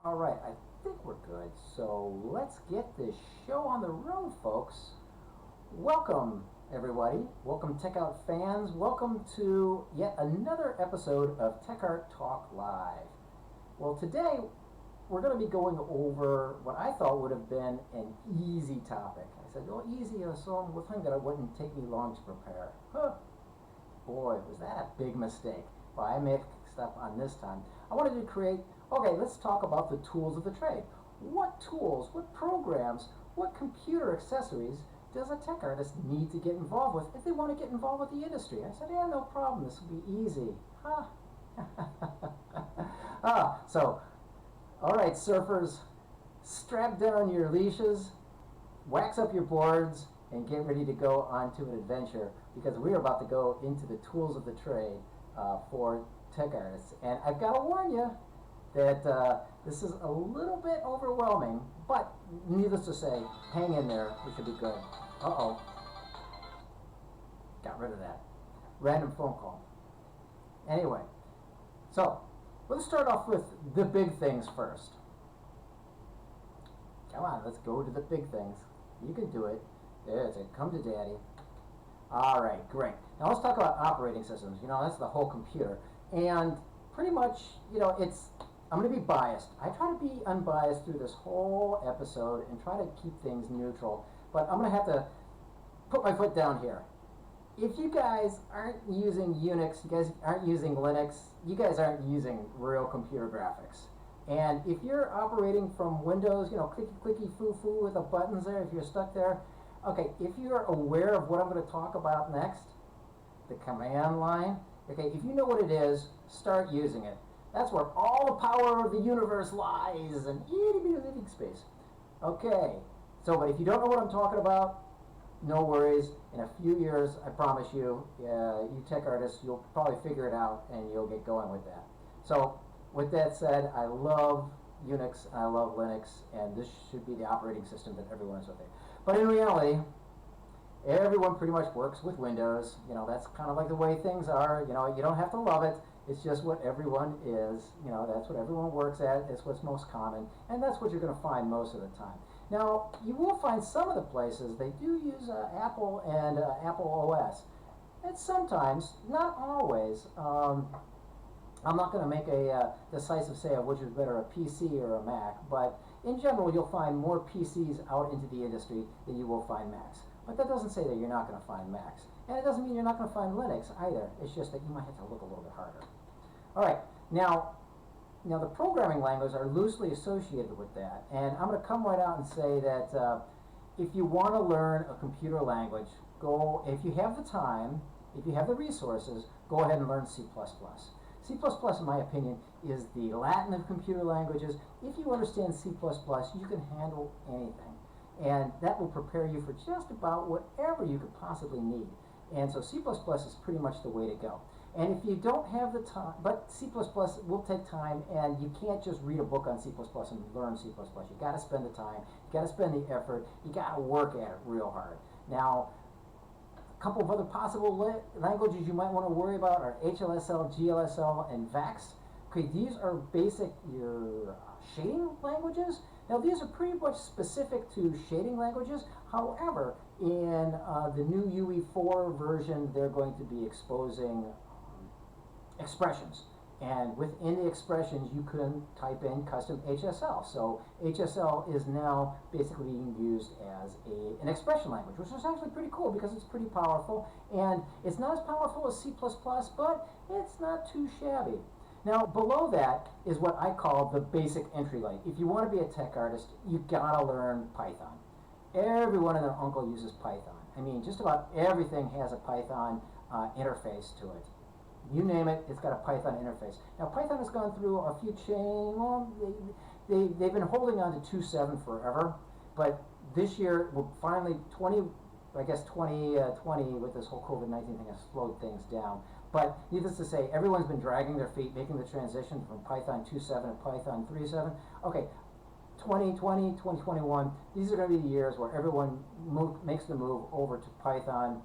Alright, I think we're good. So let's get this show on the road, folks. Welcome, everybody. Welcome, Tech Out fans. Welcome to yet another episode of Tech Art Talk Live. Well, today we're going to be going over what I thought would have been an easy topic. I said, oh, easy, so we'll think that it wouldn't take me long to prepare. Huh. Boy, was that a big mistake. Well, I mixed up on this time. I wanted to create, okay, let's talk about the tools of the trade. What tools, what programs, what computer accessories does a tech artist need to get involved with if they want to get involved with the industry? I said, yeah, no problem, this will be easy. Huh? All right, surfers, strap down your leashes, wax up your boards, and get ready to go onto an adventure, because we're about to go into the tools of the trade for tech artists. And I've got to warn you that this is a little bit overwhelming, but needless to say, hang in there, we should be good. Uh-oh. Got rid of that. Random phone call. Anyway, so let's start off with the big things first. Come on, let's go to the big things. You can do it. There's it. Come to daddy. All right, great. Now let's talk about operating systems. You know, that's the whole computer. And pretty much, you know, I'm going to be biased. I try to be unbiased through this whole episode and try to keep things neutral. But I'm going to have to put my foot down here. If you guys aren't using Unix, you guys aren't using Linux, you guys aren't using real computer graphics. And if you're operating from Windows, you know, clicky clicky foo foo with the buttons there, if you're stuck there, okay, if you're aware of what I'm going to talk about next, the command line, okay, if you know what it is, start using it. That's where all the power of the universe lies, in itty bitty living space. Okay, so but if you don't know what I'm talking about, no worries. In a few years, I promise you, you tech artists, you'll probably figure it out and you'll get going with that. So, with that said, I love Unix and I love Linux, and this should be the operating system that everyone is with. But in reality, everyone pretty much works with Windows. You know, that's kind of like the way things are. You know, you don't have to love it. It's just what everyone is. You know, that's what everyone works at. It's what's most common, and that's what you're going to find most of the time. Now, you will find some of the places they do use Apple and Apple OS. And sometimes, not always. I'm not going to make a decisive say of which is better, a PC or a Mac, but in general, you'll find more PCs out into the industry than you will find Macs. But that doesn't say that you're not going to find Macs. And it doesn't mean you're not going to find Linux either. It's just that you might have to look a little bit harder. All right, now the programming languages are loosely associated with that. And I'm going to come right out and say that if you want to learn a computer language, if you have the time, if you have the resources, go ahead and learn C++. C++, in my opinion, is the Latin of computer languages. If you understand C++, you can handle anything. And that will prepare you for just about whatever you could possibly need. And so C++ is pretty much the way to go. And if you don't have the time, but C++ will take time, and you can't just read a book on C++ and learn C++. You got to spend the time, you got to spend the effort, you got to work at it real hard. Now, a couple of other possible languages you might want to worry about are HLSL, GLSL, and VAX. Okay, these are basic your shading languages. Now, these are pretty much specific to shading languages. However, in the new UE4 version, they're going to be exposing expressions. And within the expressions, you can type in custom HSL. So HSL is now basically being used as an expression language, which is actually pretty cool because it's pretty powerful. And it's not as powerful as C++, but it's not too shabby. Now, below that is what I call the basic entry level. If you want to be a tech artist, you gotta learn Python. Everyone and their uncle uses Python. I mean, just about everything has a Python interface to it. You name it, it's got a Python interface. Now, Python has gone through a few they've been holding on to 2.7 forever, but this year, finally, 2020 with this whole COVID-19 thing has slowed things down. But needless to say, everyone's been dragging their feet, making the transition from Python 2.7 to Python 3.7. Okay, 2020, 2021, these are going to be the years where everyone makes the move over to Python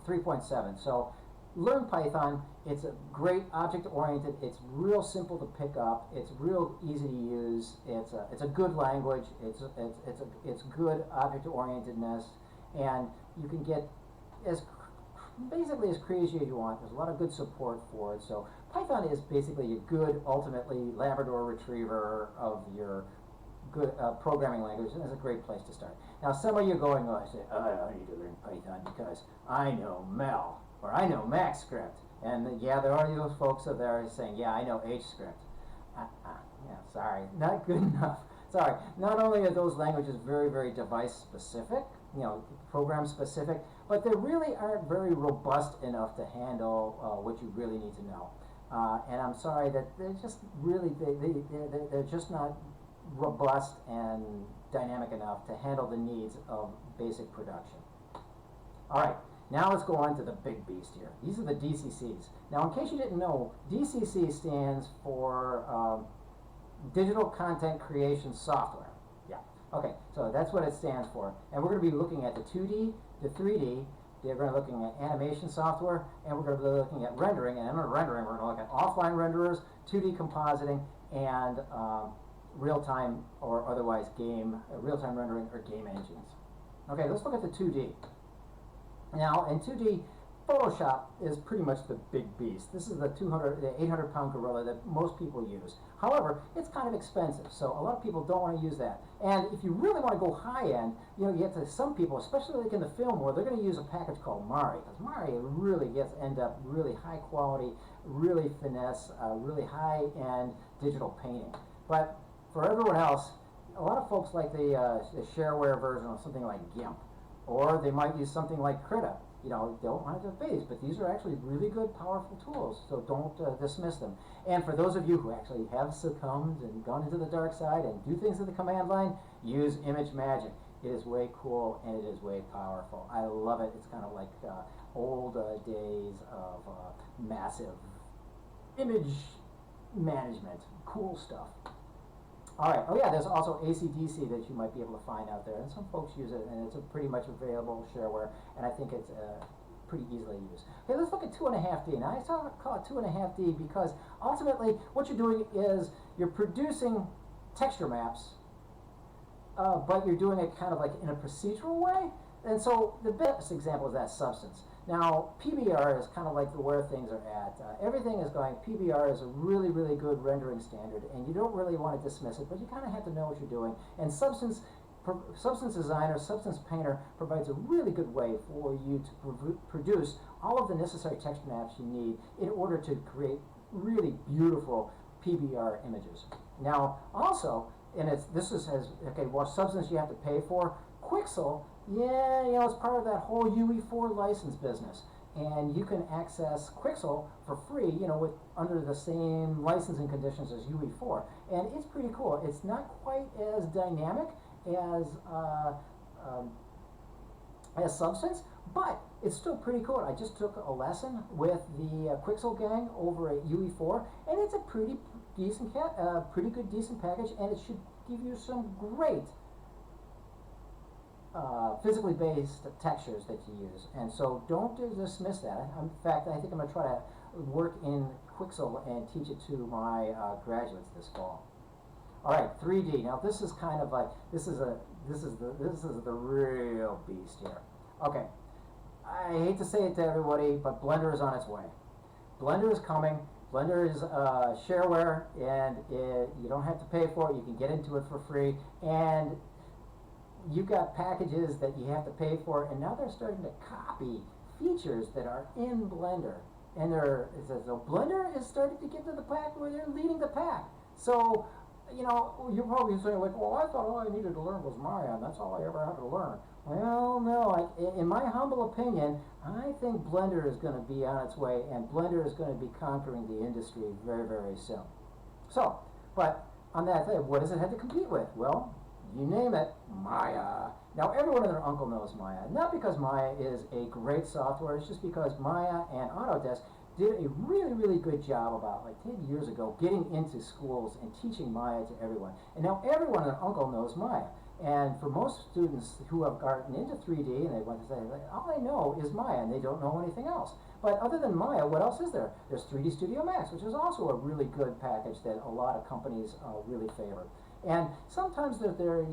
3.7. So learn Python. It's a great object-oriented. It's real simple to pick up. It's real easy to use. It's a good language. It's good object-orientedness, and you can get as basically as crazy as you want. There's a lot of good support for it. So Python is basically a good, ultimately Labrador Retriever of your good programming language, and it's a great place to start. Now, some of you are going, oh, I say, oh, I need to learn Python because I know Mel or I know MaxScript, and yeah, there are those folks out there saying, yeah, I know HScript. Yeah, sorry, not good enough. Sorry. Not only are those languages very, very device specific, program specific, but they really aren't very robust enough to handle what you really need to know. And I'm sorry that they're just really, they're just not robust and dynamic enough to handle the needs of basic production. All right, now let's go on to the big beast here. These are the DCCs. Now, in case you didn't know, DCC stands for Digital Content Creation Software. Yeah, okay, so that's what it stands for. And we're going to be looking at the 2D, the 3D, we're going to be looking at animation software, and we're going to be looking at rendering. And under rendering, we're going to look at offline renderers, 2D compositing, and real-time or otherwise real-time rendering or game engines. Okay, let's look at the 2D. Now, in 2D, Photoshop is pretty much the big beast. This is the 800-pound gorilla that most people use. However, it's kind of expensive, so a lot of people don't want to use that. And if you really want to go high-end, you get to some people, especially like in the film world, they're going to use a package called Mari, because Mari really end up really high quality, really finesse, really high-end digital painting. But for everyone else, a lot of folks like the shareware version of something like GIMP, or they might use something like Krita. Don't have to base, but these are actually really good, powerful tools, so don't dismiss them. And for those of you who actually have succumbed and gone into the dark side and do things in the command line, use ImageMagick. It is way cool and it is way powerful. I love it. It's kind of like old days of massive image management. Cool stuff. All right. Oh yeah, there's also AC/DC that you might be able to find out there, and some folks use it, and it's a pretty much available shareware, and I think it's pretty easily used. Okay, let's look at 2.5D. Now I call it 2.5D because ultimately what you're doing is you're producing texture maps, but you're doing it kind of like in a procedural way. And so the best example is that Substance. Now, PBR is kind of like where things are at. Everything is going, PBR is a really, really good rendering standard, and you don't really want to dismiss it, but you kind of have to know what you're doing. And Substance Designer, Substance Painter provides a really good way for you to produce all of the necessary texture maps you need in order to create really beautiful PBR images. Now, also, and Substance you have to pay for. Quixel, yeah, it's part of that whole UE4 license business, and you can access Quixel for free, under the same licensing conditions as UE4, and it's pretty cool. It's not quite as dynamic as Substance, but it's still pretty cool. I just took a lesson with the Quixel gang over at UE4, and it's a pretty good decent package, and it should give you some great physically based textures that you use, and so don't dismiss that. In fact, I think I'm going to try to work in Quixel and teach it to my graduates this fall. All right, 3D. Now this is kind of like this is the real beast here. Okay, I hate to say it to everybody, but Blender is on its way. Blender is coming. Blender is shareware, and you don't have to pay for it. You can get into it for free, and you've got packages that you have to pay for, and now they're starting to copy features that are in Blender. And so Blender is starting to get to the pack where they're leading the pack. So, you're probably saying like, well, I thought all I needed to learn was Maya, and that's all I ever had to learn. Well, no, in my humble opinion, I think Blender is going to be on its way, and Blender is going to be conquering the industry very, very soon. So, but on that thing, what does it have to compete with? Well, you name it, Maya. Now, everyone and their uncle knows Maya. Not because Maya is a great software, it's just because Maya and Autodesk did a really, really good job about 10 years ago getting into schools and teaching Maya to everyone. And now everyone and their uncle knows Maya. And for most students who have gotten into 3D and they want to say, like, all I know is Maya and they don't know anything else. But other than Maya, what else is there? There's 3D Studio Max, which is also a really good package that a lot of companies really favor. And sometimes they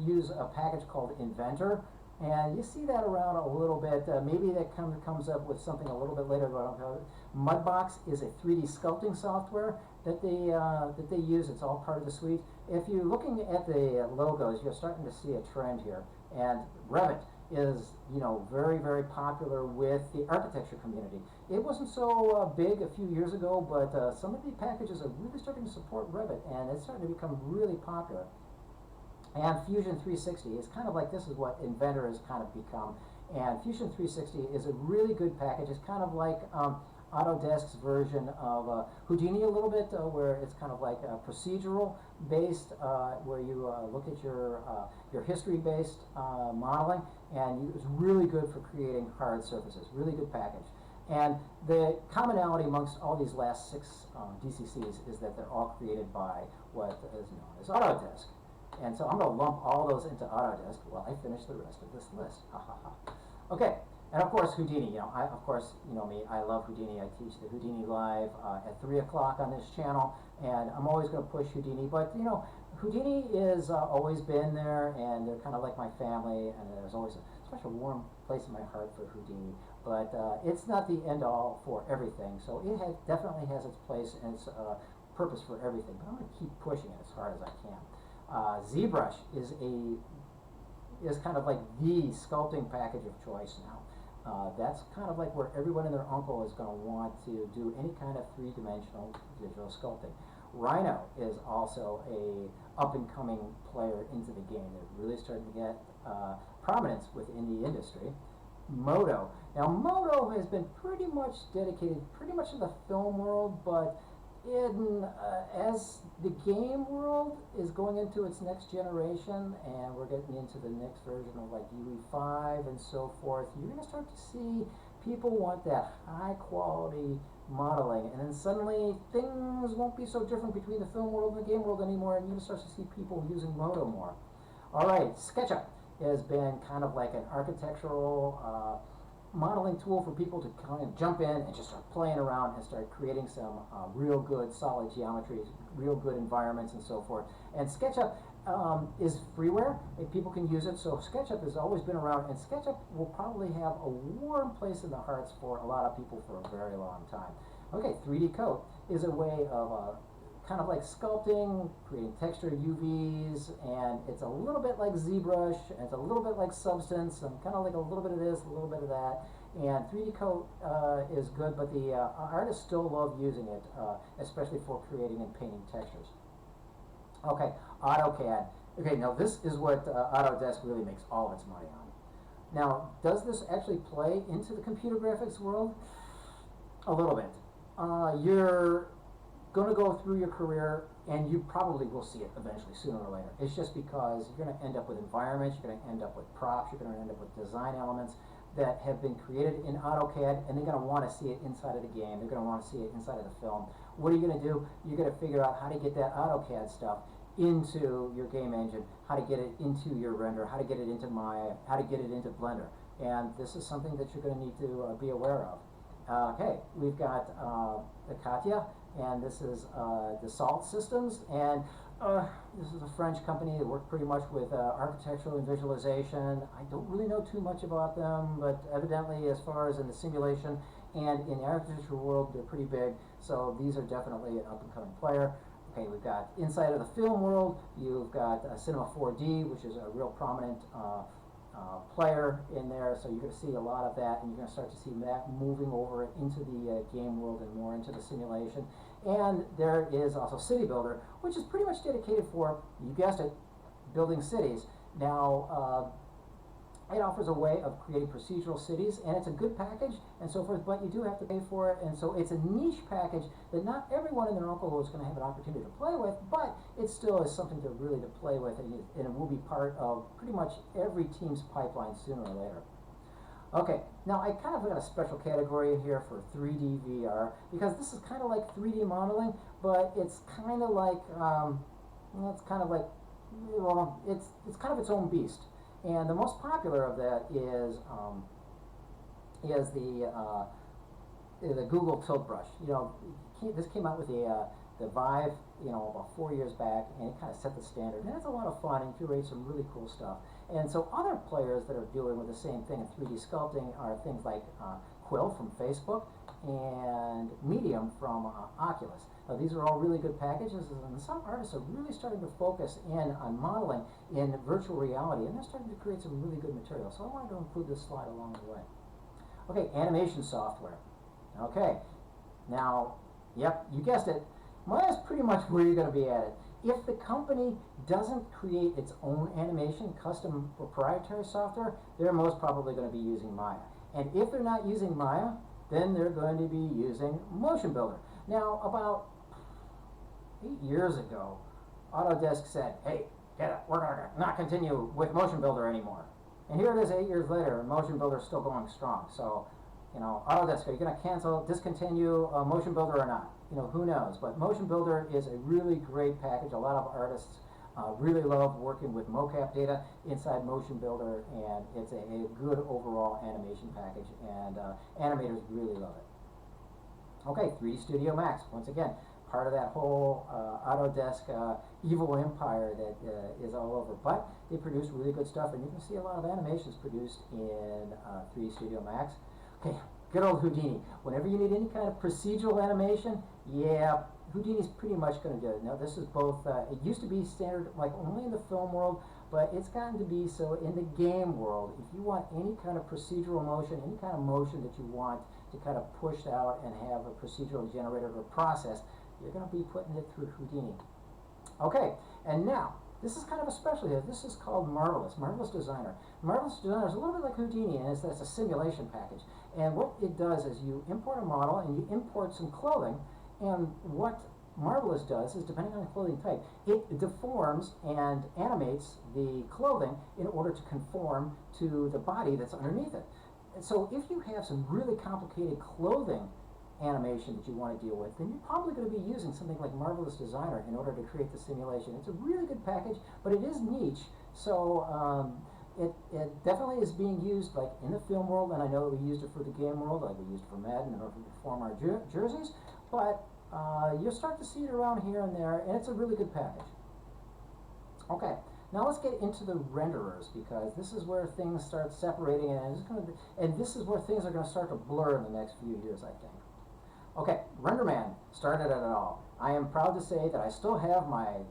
use a package called Inventor, and you see that around a little bit. Maybe that comes up with something a little bit later. Mudbox is a 3D sculpting software that they use. It's all part of the suite. If you're looking at the logos, you're starting to see a trend here. And Revit is, very, very popular with the architecture community. It wasn't so big a few years ago, but some of the packages are really starting to support Revit, and it's starting to become really popular. And Fusion 360 is kind of like, this is what Inventor has kind of become. And Fusion 360 is a really good package. It's kind of like Autodesk's version of Houdini a little bit, where it's kind of like a procedural based, where you look at your history based modeling, and it's really good for creating hard surfaces. Really good package. And the commonality amongst all these last 6 DCCs is that they're all created by what is known as Autodesk. And so I'm going to lump all those into Autodesk while I finish the rest of this list. Ha ha ha. Okay, and of course Houdini. Of course, me. I love Houdini. I teach the Houdini live at 3 o'clock on this channel, and I'm always going to push Houdini. But Houdini is always been there, and they're kind of like my family, and there's always a special warm place in my heart for Houdini. But it's not the end all for everything. So it definitely has its place and its purpose for everything. But I'm going to keep pushing it as hard as I can. ZBrush is kind of like the sculpting package of choice now. That's kind of like where everyone and their uncle is going to want to do any kind of three-dimensional digital sculpting. Rhino is also a up-and-coming player into the game. They're really starting to get prominence within the industry. Modo. Now Modo has been pretty much dedicated to the film world, but as the game world is going into its next generation, and we're getting into the next version of like UE5 and so forth, you're going to start to see people want that high quality modeling, and then suddenly things won't be so different between the film world and the game world anymore, and you're going to start to see people using Modo more. Alright, SketchUp has been kind of like an architectural modeling tool for people to kind of jump in and just start playing around and start creating some real good solid geometries, real good environments and so forth. And SketchUp is freeware, and people can use it, so SketchUp has always been around, and SketchUp will probably have a warm place in the hearts for a lot of people for a very long time. Okay, 3D Coat is a way of kind of like sculpting, creating texture UVs, and it's a little bit like ZBrush, and it's a little bit like Substance, and kind of like a little bit of this, a little bit of that. And 3D Coat is good, but the artists still love using it, especially for creating and painting textures. Okay, AutoCAD. Okay, now this is what Autodesk really makes all of its money on. Now, does this actually play into the computer graphics world? A little bit. You're going to go through your career, and you probably will see it eventually, sooner or later. It's just because you're going to end up with environments, you're going to end up with props, you're going to end up with design elements that have been created in AutoCAD, and they're going to want to see it inside of the game. They're going to want to see it inside of the film. What are you going to do? You're going to figure out how to get that AutoCAD stuff into your game engine, how to get it into your render, how to get it into Maya, how to get it into Blender. And this is something that you're going to need to be aware of. Okay, we've got the Katia, and this is Dassault Systems, and this is a French company that work pretty much with architectural and visualization. I don't really know too much about them, but evidently as far as in the simulation and in the architectural world, they're pretty big, so these are definitely an up-and-coming player. Okay, we've got inside of the film world, you've got Cinema 4D, which is a real prominent player in there, so you're going to see a lot of that, and you're going to start to see that moving over into the game world and more into the simulation. And there is also City Builder, which is pretty much dedicated for, you guessed it, building cities. Now, it offers a way of creating procedural cities, and it's a good package and so forth, but you do have to pay for it, and so it's a niche package that not everyone and their uncle is going to have an opportunity to play with, but it still is something to really to play with, and it will be part of pretty much every team's pipeline sooner or later. Okay, now I kind of got a special category in here for 3D VR, because this is kind of like 3D modeling, but it's kind of like, well, it's kind of its own beast. And the most popular of that is the Google tilt brush. You know, this came out with the Vive, you know, about 4 years back, and it kind of set the standard. And it's a lot of fun and curates some really cool stuff. And so other players that are dealing with the same thing in 3D sculpting are things like Quill from Facebook and Medium from Oculus. Now, these are all really good packages, and some artists are really starting to focus in on modeling in virtual reality, and they're starting to create some really good material. So I wanted to include this slide along the way. Okay, animation software. Okay, now, yep, you guessed it. Maya's pretty much where you're going to be at it. If the company doesn't create its own animation, custom proprietary software, they're most probably going to be using Maya. And if they're not using Maya, then they're going to be using Motion Builder. Now, about 8 years ago, Autodesk said, hey, we're going to not continue with Motion Builder anymore. And here it is 8 years later, and Motion Builder is still going strong. So, you know, Autodesk, are you going to cancel, discontinue Motion Builder or not? You know, who knows? But Motion Builder is a really great package. A lot of artists really love working with mocap data inside Motion Builder, and it's a good overall animation package, and animators really love it. Okay, 3D Studio Max, once again, part of that whole Autodesk evil empire that is all over. But they produce really good stuff, and you can see a lot of animations produced in 3D Studio Max. Okay, good old Houdini. Whenever you need any kind of procedural animation, yeah, Houdini's pretty much going to do it. Now, this is both, it used to be standard, like only in the film world, but it's gotten to be so in the game world. If you want any kind of procedural motion, any kind of motion that you want to kind of push out and have a procedural generated or process, you're going to be putting it through Houdini. Okay, and now, this is kind of a special here. This is called Marvelous Designer. Marvelous Designer is a little bit like Houdini, and it's a simulation package. And what it does is you import a model and you import some clothing, and what Marvelous does is, depending on the clothing type, it deforms and animates the clothing in order to conform to the body that's underneath it. And so if you have some really complicated clothing animation that you want to deal with, then you're probably going to be using something like Marvelous Designer in order to create the simulation. It's a really good package, but it is niche, so it definitely is being used like in the film world, and I know we used it for the game world, like we used it for Madden in order to form our jerseys, but you'll start to see it around here and there, and it's a really good package. Okay, now let's get into the renderers, because this is where things start separating, and this is where things are going to start to blur in the next few years, I think. Okay, RenderMan started it all. I am proud to say that I still have my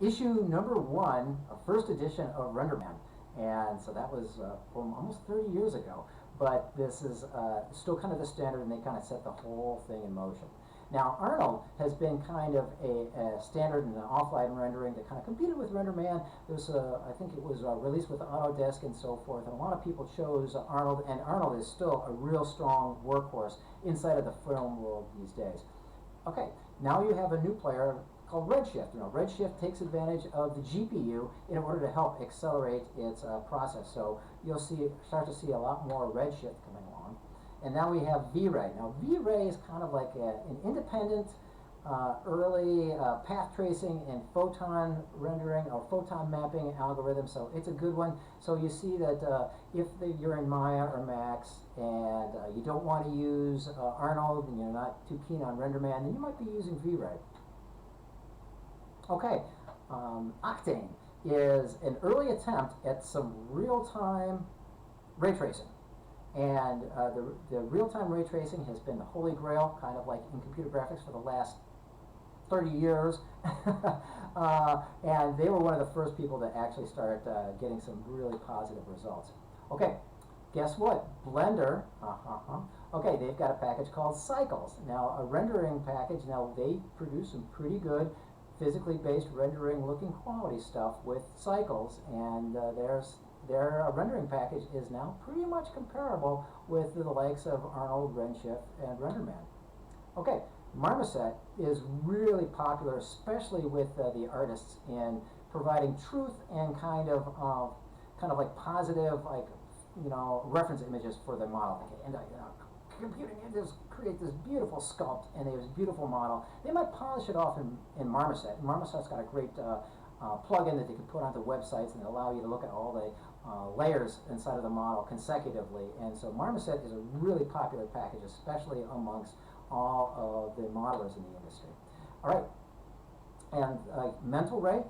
issue number 1 of first edition of RenderMan, and so that was from almost 30 years ago, but this is still kind of the standard, and they kind of set the whole thing in motion. Now, Arnold has been kind of a standard in the offline rendering that kind of competed with RenderMan. There's I think it was released with Autodesk and so forth, and a lot of people chose Arnold, and Arnold is still a real strong workhorse inside of the film world these days. Okay, now you have a new player called Redshift. You know, Redshift takes advantage of the GPU in order to help accelerate its process. So you'll start to see a lot more Redshift coming along. And now we have V-Ray. Now, V-Ray is kind of like an independent early path tracing and photon rendering or photon mapping algorithm, so it's a good one. So you see that if you're in Maya or Max and you don't want to use Arnold and you're not too keen on RenderMan, then you might be using V-Ray. Okay, Octane is an early attempt at some real-time ray tracing. And the real-time ray tracing has been the holy grail, kind of like in computer graphics for the last 30 years. And they were one of the first people to actually start getting some really positive results. Okay, guess what? Blender, okay, they've got a package called Cycles. Now, a rendering package, now they produce some pretty good physically based rendering looking quality stuff with Cycles, and their rendering package is now pretty much comparable with the likes of Arnold, Redshift, and RenderMan. Okay, Marmoset is really popular, especially with the artists, in providing truth and kind of like positive, like, you know, reference images for the model. Okay, and computing just create this beautiful sculpt and this beautiful model. They might polish it off in Marmoset. Marmoset's got a great plug-in that they can put onto websites and allow you to look at all the layers inside of the model consecutively. And so Marmoset is a really popular package, especially amongst all of the modelers in the industry. All right, and Mental Ray.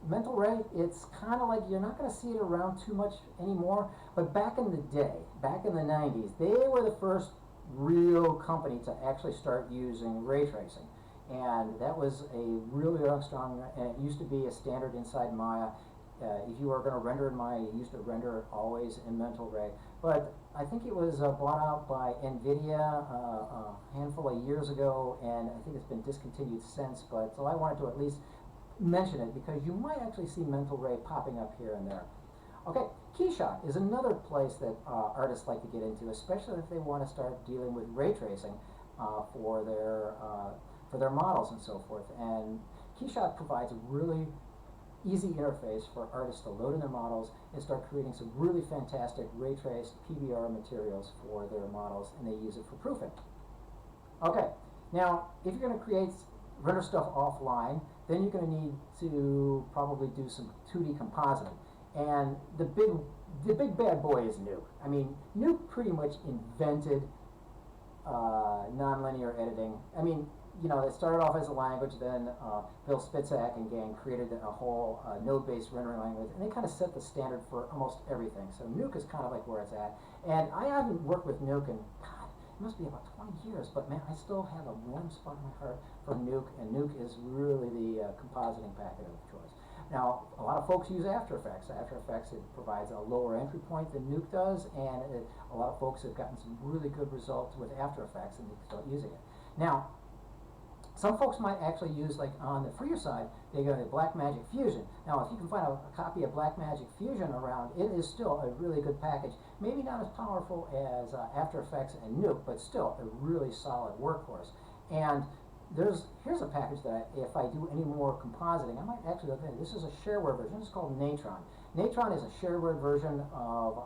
Mental Ray, it's kind of like you're not going to see it around too much anymore, but back in the day, back in the 90s, they were the first real company to actually start using ray tracing. And that was a really strong, and it used to be a standard inside Maya. If you were going to render in Maya, you used to render always in Mental Ray. But I think it was bought out by NVIDIA a handful of years ago, and I think it's been discontinued since. But so I wanted to at least mention it because you might actually see Mental Ray popping up here and there. Okay, Keyshot is another place that artists like to get into, especially if they want to start dealing with ray tracing for their models and so forth. And Keyshot provides a really easy interface for artists to load in their models and start creating some really fantastic ray traced PBR materials for their models, and they use it for proofing. Okay, now if you're going to render stuff offline, then you're going to need to probably do some 2D compositing. And the big bad boy is Nuke. I mean, Nuke pretty much invented nonlinear editing. I mean, you know, it started off as a language, then Bill Spitzak and gang created a whole node-based rendering language, and they kind of set the standard for almost everything. So Nuke is kind of like where it's at. And I haven't worked with Nuke in, God, it must be about 20 years, but man, I still have a warm spot in my heart for Nuke, and Nuke is really the compositing package of choice. Now, a lot of folks use After Effects. After Effects, it provides a lower entry point than Nuke does, and a lot of folks have gotten some really good results with After Effects, and they start using it. Now, some folks might actually use, like on the freer side, they go to Blackmagic Fusion. Now, if you can find a copy of Blackmagic Fusion around, it is still a really good package. Maybe not as powerful as After Effects and Nuke, but still a really solid workhorse. And here's a package that if I do any more compositing, I might actually look at it. This is a shareware version. It's called Natron. Natron is a shareware version of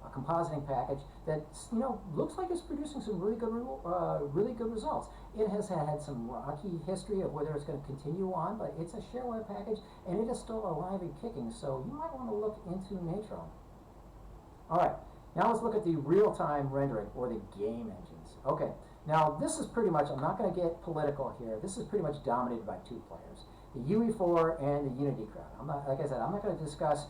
a compositing package that, you know, looks like it's producing some really good results. It has had some rocky history of whether it's going to continue on, but it's a shareware package and it is still alive and kicking. So you might want to look into Natron. All right, now let's look at the real-time rendering, or the game engines. Okay. Now, this is pretty much, I'm not going to get political here, this is pretty much dominated by two players, the UE4 and the Unity crowd. I'm not, like I said, I'm not going to discuss,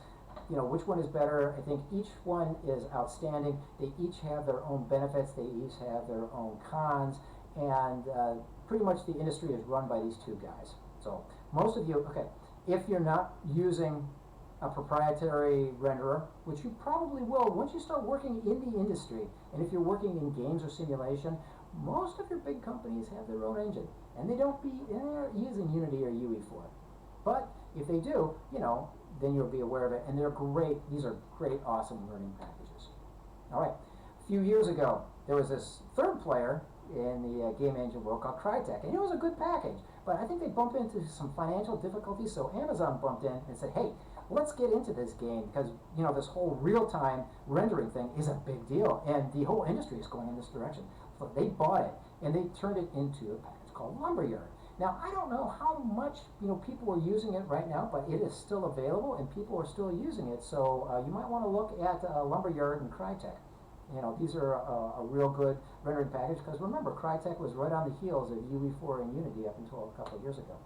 you know, which one is better. I think each one is outstanding. They each have their own benefits, they each have their own cons, and pretty much the industry is run by these two guys. So, most of you, okay, if you're not using a proprietary renderer, which you probably will once you start working in the industry, and if you're working in games or simulation, most of your big companies have their own engine, and they're using Unity or UE4. But if they do, you know, then you'll be aware of it, and they're great. These are great, awesome learning packages. All right, a few years ago, there was this third player in the game engine world called Crytek, and it was a good package, but I think they bumped into some financial difficulties, so Amazon bumped in and said, hey, let's get into this game, because, you know, this whole real-time rendering thing is a big deal, and the whole industry is going in this direction. So they bought it, and they turned it into a package called Lumberyard. Now, I don't know how much, you know, people are using it right now, but it is still available, and people are still using it, so you might want to look at Lumberyard and Crytek. You know, these are a real good rendering package, because remember, Crytek was right on the heels of UE4 and Unity up until a couple of years ago.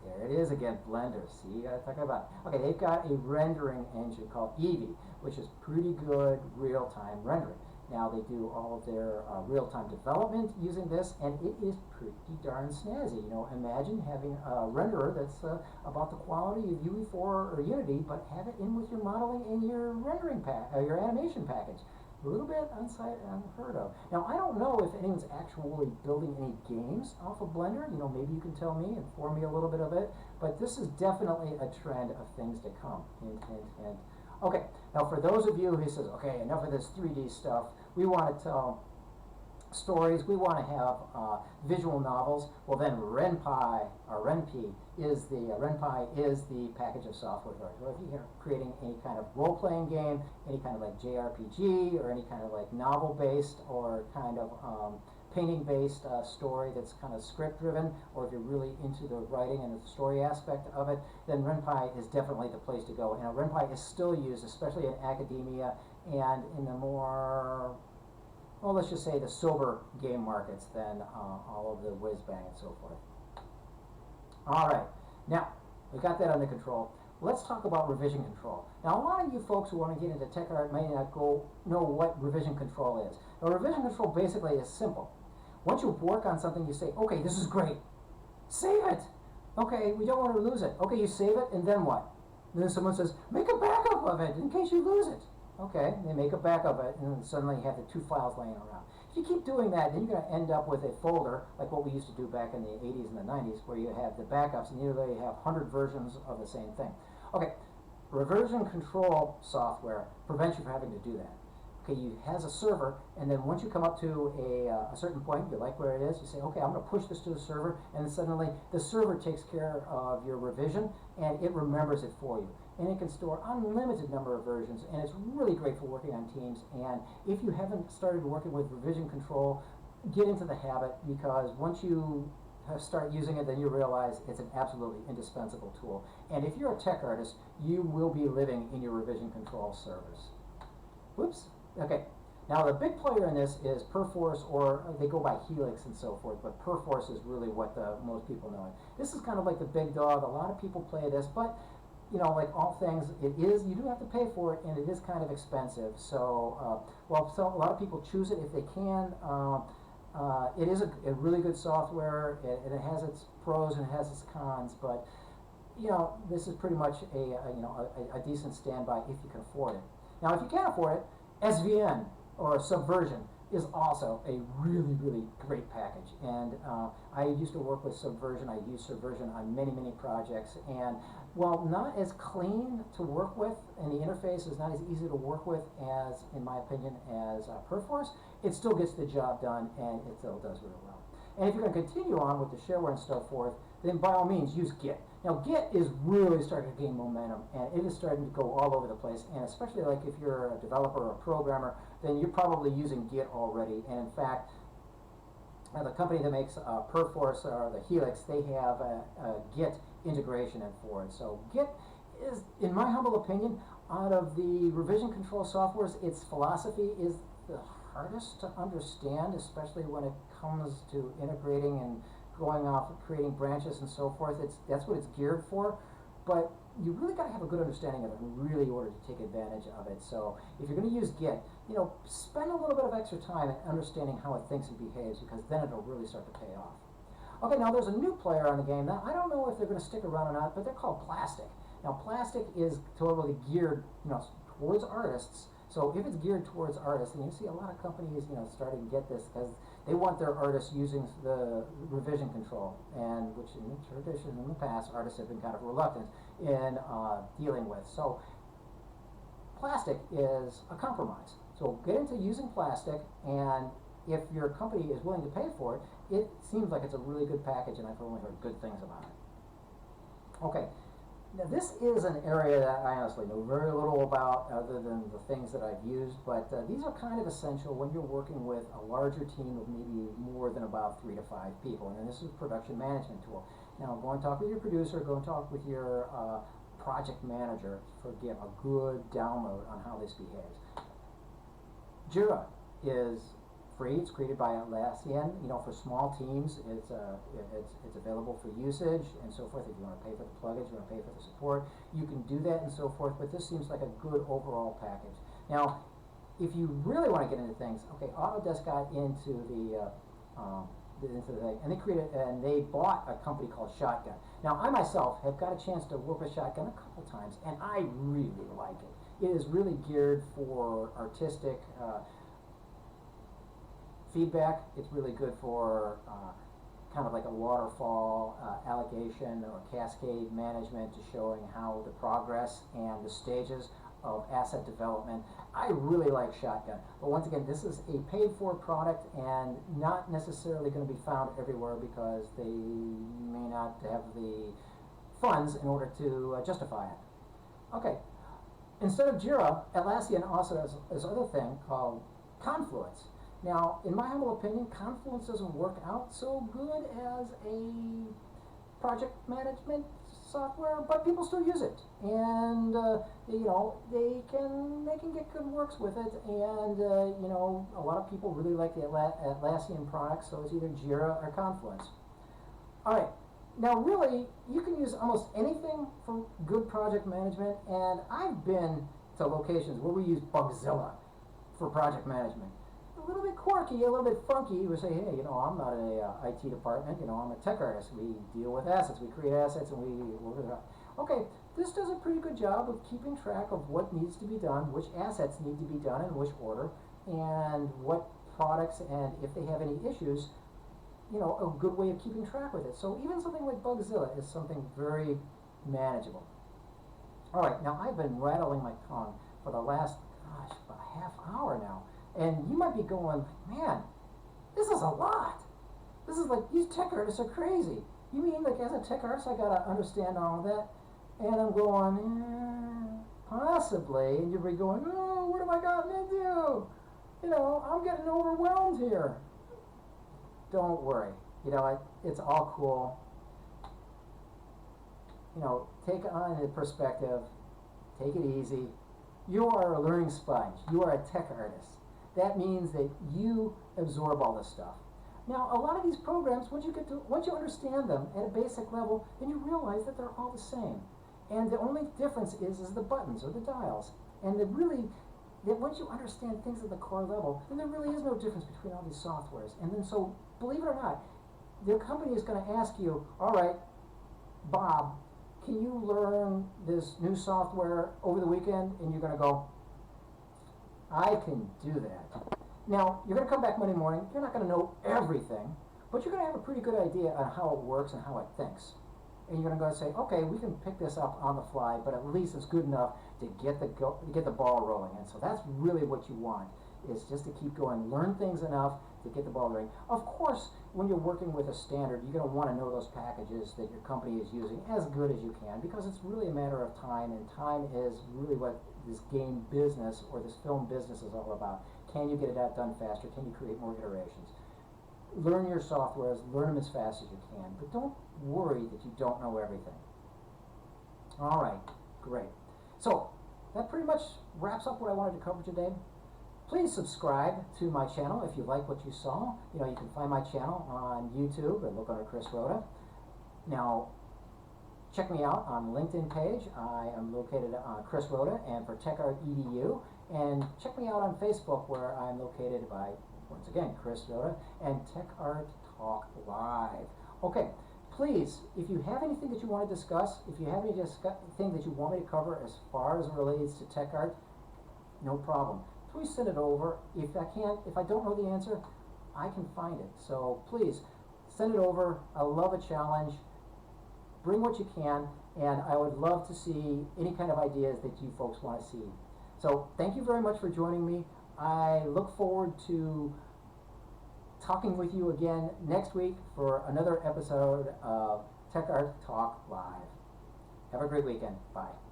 There it is again, Blender. See, talking about. Okay, they've got a rendering engine called Eevee, which is pretty good real-time rendering. Now they do all of their real-time development using this, and it is pretty darn snazzy. You know, imagine having a renderer that's about the quality of UE4 or Unity, but have it in with your modeling and your rendering your animation package. A little bit unheard of. Now, I don't know if anyone's actually building any games off of Blender. You know, maybe you can tell me, inform me a little bit of it. But this is definitely a trend of things to come. Hint, hint, hint. Okay, now for those of you who says, okay, enough of this 3D stuff, we want to tell stories, we want to have visual novels, well then RenPy is the package of software. So if you're creating any kind of role-playing game, any kind of like JRPG, or any kind of like novel-based or kind of painting-based story that's kind of script-driven, or if you're really into the writing and the story aspect of it, then RenPy is definitely the place to go. And RenPy is still used, especially in academia and in the more, well, let's just say the sober game markets than all of the whiz-bang and so forth. All right, now we got that under control. Let's talk about revision control. Now, a lot of you folks who want to get into tech art may not know what revision control is. Now, revision control basically is simple. Once you work on something, you say, okay, this is great. Save it. Okay, we don't want to lose it. Okay, you save it, and then what? And then someone says, make a backup of it in case you lose it. Okay, they make a backup of it, and then suddenly you have the 2 files laying around. If you keep doing that, then you're going to end up with a folder like what we used to do back in the 80s and the 90s, where you have the backups, and usually you have 100 versions of the same thing. Okay, reversion control software prevents you from having to do that. Okay, you has a server, and then once you come up to a certain point, you like where it is, you say, okay, I'm going to push this to the server, and then suddenly the server takes care of your revision, and it remembers it for you. And it can store unlimited number of versions, and it's really great for working on teams. And if you haven't started working with revision control, get into the habit, because once you start using it, then you realize it's an absolutely indispensable tool. And if you're a tech artist, you will be living in your revision control servers. Whoops. Okay. Now the big player in this is Perforce, or they go by Helix and so forth, but Perforce is really what most people know. This is kind of like the big dog. A lot of people play this, but you know, like all things, you do have to pay for it, and it is kind of expensive. So, so a lot of people choose it if they can. It is a really good software, and it has its pros and it has its cons, but you know, this is pretty much a decent standby if you can afford it. Now, if you can't afford it, SVN or Subversion is also a really, really great package. And I used to work with Subversion. I used Subversion on many, many projects, and while not as clean to work with, and the interface is not as easy to work with as, in my opinion, as Perforce, it still gets the job done, and it still does really well. And if you're going to continue on with the shareware and so forth, then by all means use Git. Now Git is really starting to gain momentum, and it is starting to go all over the place, and especially like if you're a developer or a programmer, then you're probably using Git already. And in fact, the company that makes Perforce, or the Helix, they have a Git integration in for it. So Git is, in my humble opinion, out of the revision control softwares, its philosophy is the hardest to understand, especially when it comes to integrating and going off and creating branches and so forth. That's what it's geared for, but you really got to have a good understanding of it in really order to take advantage of it. So if you're going to use Git, you know, spend a little bit of extra time in understanding how it thinks and behaves, because then it'll really start to pay off. Okay, now there's a new player on the game. Now I don't know if they're going to stick around or not, but they're called Plastic. Now Plastic is totally geared, you know, towards artists. So if it's geared towards artists, then you see a lot of companies, you know, starting to get this because they want their artists using the revision control, and which in the tradition in the past, artists have been kind of reluctant in dealing with. So Plastic is a compromise. So get into using Plastic, and if your company is willing to pay for it, it seems like it's a really good package, and I've only heard good things about it. Okay. Now this is an area that I honestly know very little about other than the things that I've used, but these are kind of essential when you're working with a larger team of maybe more than about 3 to 5 people, and this is a production management tool. Now go and talk with your producer, go and talk with your project manager for get a good download on how this behaves. Jira is free. It's created by Atlassian. You know, for small teams, it's available for usage and so forth. If you want to pay for the plugins, you want to pay for the support, you can do that and so forth. But this seems like a good overall package. Now, if you really want to get into things, okay, Autodesk got into the thing, and they bought a company called Shotgun. Now, I myself have got a chance to work with Shotgun a couple times, and I really like it. It is really geared for artistic feedback. It's really good for kind of like a waterfall allocation or cascade management, to showing how the progress and the stages of asset development. I really like Shotgun, but once again, this is a paid-for product and not necessarily going to be found everywhere because they may not have the funds in order to justify it. Okay, instead of Jira, Atlassian also has this other thing called Confluence. Now, in my humble opinion, Confluence doesn't work out so good as a project management software, but people still use it, and they can get good works with it, and a lot of people really like the Atlassian products, so it's either Jira or Confluence. All right, now really you can use almost anything for good project management, and I've been to locations where we use Bugzilla for project management. A little bit quirky, a little bit funky. We say, hey, I'm not a IT department. I'm a tech artist. We deal with assets. We create assets, and we work with it. Okay, this does a pretty good job of keeping track of what needs to be done, which assets need to be done in which order, and what products, and if they have any issues, a good way of keeping track with it. So even something like Bugzilla is something very manageable. All right, now I've been rattling my tongue for the last, about a half hour now. And you might be going, man, this is a lot. This is like, these tech artists are crazy. You mean like as a tech artist I gotta understand all of that? And I'm going, possibly. And you'll be going, oh, what have I gotten into? I'm getting overwhelmed here. Don't worry. It's all cool. Take on the perspective. Take it easy. You are a learning sponge. You are a tech artist. That means that you absorb all this stuff. Now, a lot of these programs, once you understand them at a basic level, then you realize that they're all the same. And the only difference is the buttons or the dials. And that once you understand things at the core level, then there really is no difference between all these softwares. And then so, believe it or not, their company is going to ask you, all right, Bob, can you learn this new software over the weekend? And you're going to go, I can do that. Now, you're going to come back Monday morning. You're not going to know everything, but you're going to have a pretty good idea on how it works and how it thinks. And you're going to go say, okay, we can pick this up on the fly, but at least it's good enough to get the ball rolling. And so that's really what you want, is just to keep going, learn things enough to get the ball rolling. Of course, when you're working with a standard, you're going to want to know those packages that your company is using as good as you can, because it's really a matter of time, and time is really what this game business or this film business is all about. Can you get it done faster? Can you create more iterations? Learn your softwares, learn them as fast as you can, but don't worry that you don't know everything. All right, great. So that pretty much wraps up what I wanted to cover today. Please subscribe to my channel if you like what you saw. You can find my channel on YouTube and look under Chris Rhoda. Now, check me out on LinkedIn page. I am located on Chris Rhoda and for TechArt EDU. And check me out on Facebook, where I'm located by, once again, Chris Rhoda and TechArt Talk Live. Okay, please, if you have anything that you want to discuss, if you have anything that you want me to cover as far as it relates to TechArt, no problem. Please send it over. If I don't know the answer, I can find it. So please send it over. I love a challenge. Bring what you can, and I would love to see any kind of ideas that you folks want to see. So thank you very much for joining me. I look forward to talking with you again next week for another episode of TechArt Talk Live. Have a great weekend. Bye.